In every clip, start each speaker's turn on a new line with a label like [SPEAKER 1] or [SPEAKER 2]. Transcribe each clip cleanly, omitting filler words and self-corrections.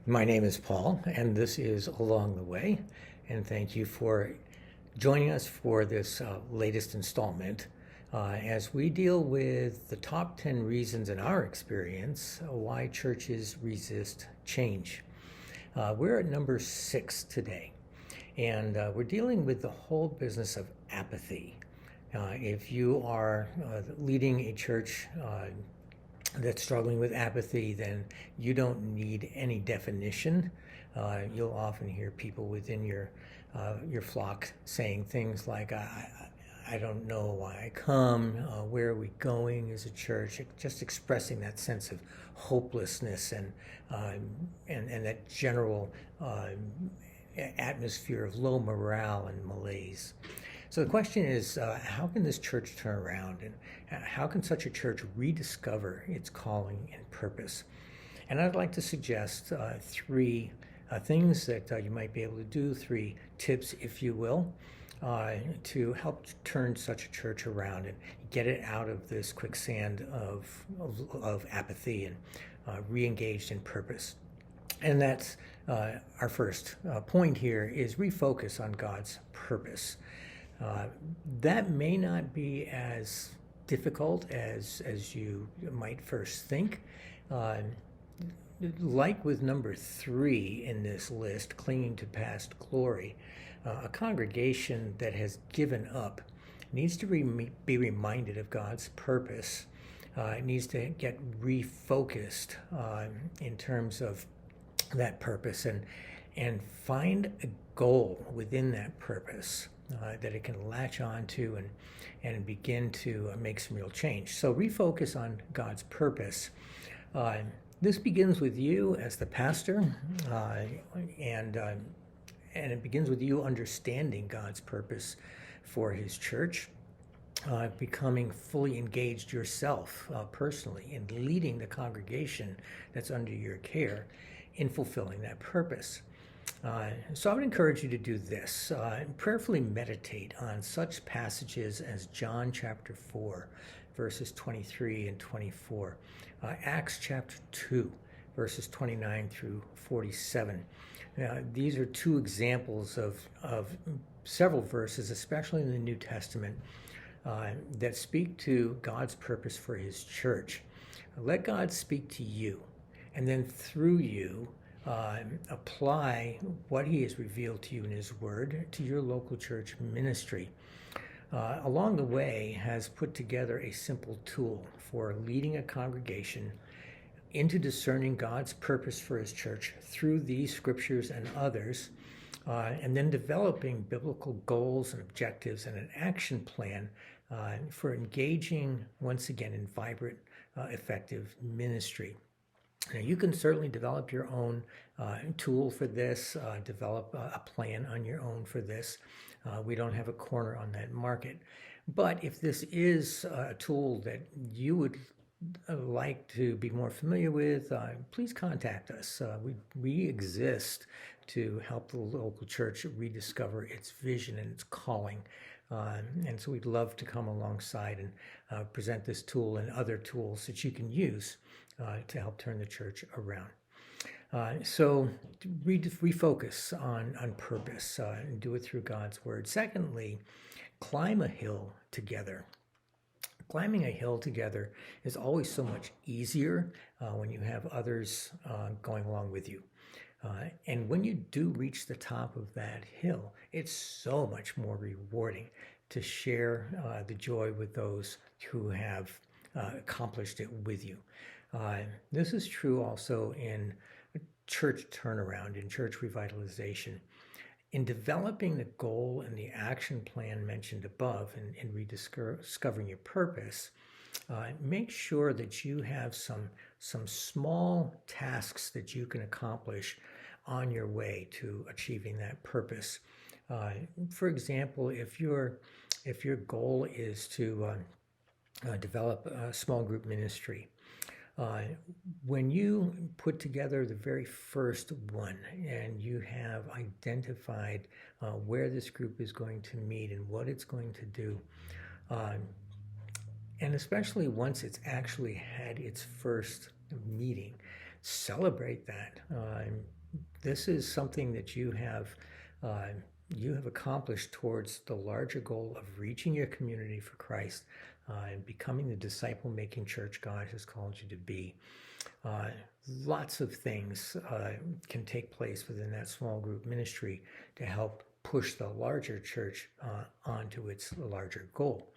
[SPEAKER 1] My name is Paul, and this is Along the Way. And thank you for joining us for this latest installment as we deal with the top 10 reasons in our experience why churches resist change. We're at number 6 today, and we're dealing with the whole business of apathy. If you are leading a church that's struggling with apathy, then you don't need any definition. You'll often hear people within your flock saying things like, I don't know why I come, where are we going as a church, just expressing that sense of hopelessness and that general atmosphere of low morale and malaise. So the question is, how can this church turn around, and how can such a church rediscover its calling and purpose? And I'd like to suggest three things that you might be able to do, three tips, if you will, to help turn such a church around and get it out of this quicksand of apathy and re-engaged in purpose. And that's our first point here is refocus on God's purpose. That may not be as difficult as you might first think. Like with number 3 in this list, clinging to past glory, a congregation that has given up needs to be reminded of God's purpose. It needs to get refocused in terms of that purpose and find a goal within that purpose that it can latch on to and begin to make some real change. So refocus on God's purpose. This begins with you as the pastor, and it begins with you understanding God's purpose for His church, becoming fully engaged yourself personally in leading the congregation that's under your care in fulfilling that purpose. So I would encourage you to do this. Prayerfully meditate on such passages as John chapter 4, verses 23 and 24, Acts chapter 2, verses 29 through 47. These are two examples of several verses, especially in the New Testament, that speak to God's purpose for His church. Let God speak to you, and then through you, apply what He has revealed to you in His Word to your local church ministry. Along the way has put together a simple tool for leading a congregation into discerning God's purpose for His church through these scriptures and others, and then developing biblical goals and objectives and an action plan for engaging, once again, in vibrant, effective ministry. Now, you can certainly develop your own tool for this, develop a plan on your own for this. We don't have a corner on that market. But if this is a tool that you would like to be more familiar with, please contact us. We exist to help the local church rediscover its vision and its calling. And so we'd love to come alongside and present this tool and other tools that you can use to help turn the church around. So refocus on purpose and do it through God's Word. Secondly, climb a hill together. Climbing a hill together is always so much easier when you have others going along with you. And when you do reach the top of that hill, it's so much more rewarding to share the joy with those who have accomplished it with you. This is true also in church turnaround, in church revitalization. In developing the goal and the action plan mentioned above and rediscovering your purpose, make sure that you have some small tasks that you can accomplish on your way to achieving that purpose. For example, if your goal is to develop a small group ministry, when you put together the very first one and you have identified where this group is going to meet and what it's going to do, and especially once it's actually had its first meeting, celebrate that. This is something that uh, you have accomplished towards the larger goal of reaching your community for Christ and becoming the disciple-making church God has called you to be. Uh, Lots of things can take place within that small group ministry to help push the larger church onto its larger goal.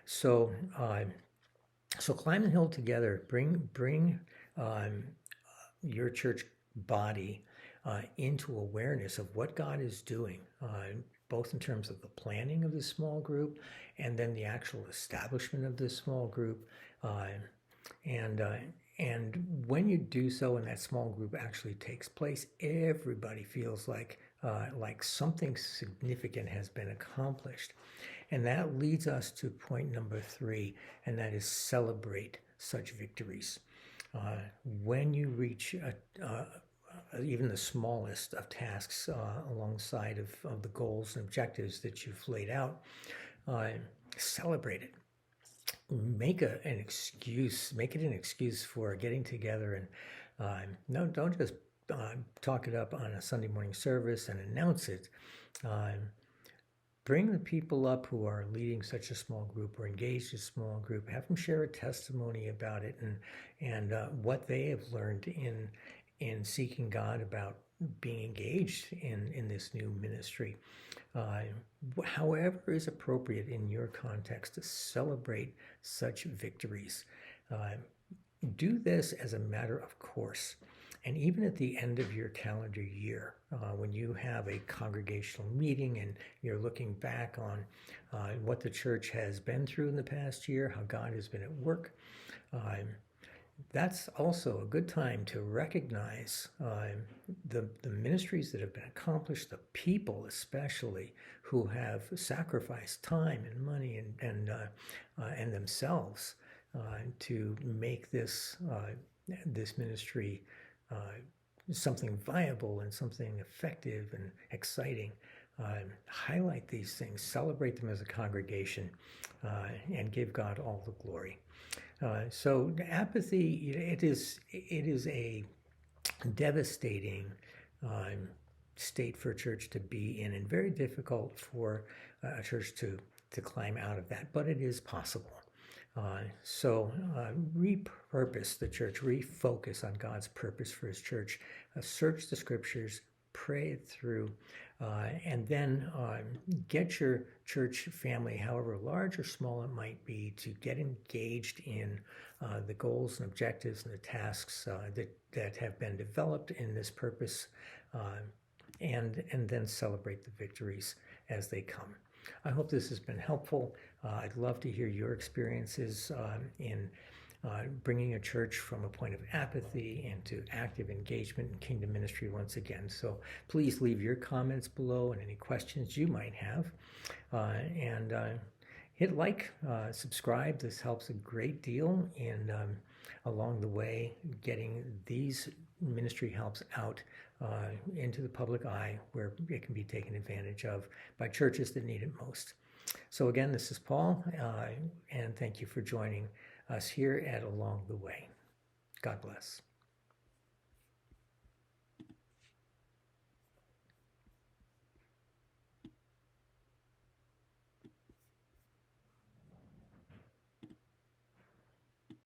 [SPEAKER 1] So, so climb the hill together. Bring your church body into awareness of what God is doing, both in terms of the planning of this small group and then the actual establishment of this small group. And when you do so and that small group actually takes place, everybody feels like something significant has been accomplished. And that leads us to point number 3, and that is celebrate such victories. When you reach even the smallest of tasks alongside of the goals and objectives that you've laid out, celebrate it. Make it an excuse for getting together, and no, don't just talk it up on a Sunday morning service and announce it. Bring the people up who are leading such a small group or engaged in a small group. Have them share a testimony about it and what they have learned in seeking God about being engaged in this new ministry. However is appropriate in your context to celebrate such victories. Do this as a matter of course. And even at the end of your calendar year, when you have a congregational meeting and you're looking back on what the church has been through in the past year, how God has been at work, that's also a good time to recognize the ministries that have been accomplished, the people especially who have sacrificed time and money and themselves to make this ministry something viable and something effective and exciting. Highlight these things, celebrate them as a congregation, and give God all the glory. So apathy, it is a devastating state for a church to be in, and very difficult for a church to climb out of that, but it is possible. So repurpose the church, refocus on God's purpose for his church, search the scriptures, pray it through, and then get your church family, however large or small it might be, to get engaged in the goals and objectives and the tasks that have been developed in this purpose, and then celebrate the victories as they come. I hope this has been helpful. I'd love to hear your experiences in bringing a church from a point of apathy into active engagement in kingdom ministry once again. So please leave your comments below and any questions you might have. And hit like, subscribe. This helps a great deal in along the way getting these ministry helps out into the public eye where it can be taken advantage of by churches that need it most. So again, this is Paul, and thank you for joining us here at Along the Way. God bless.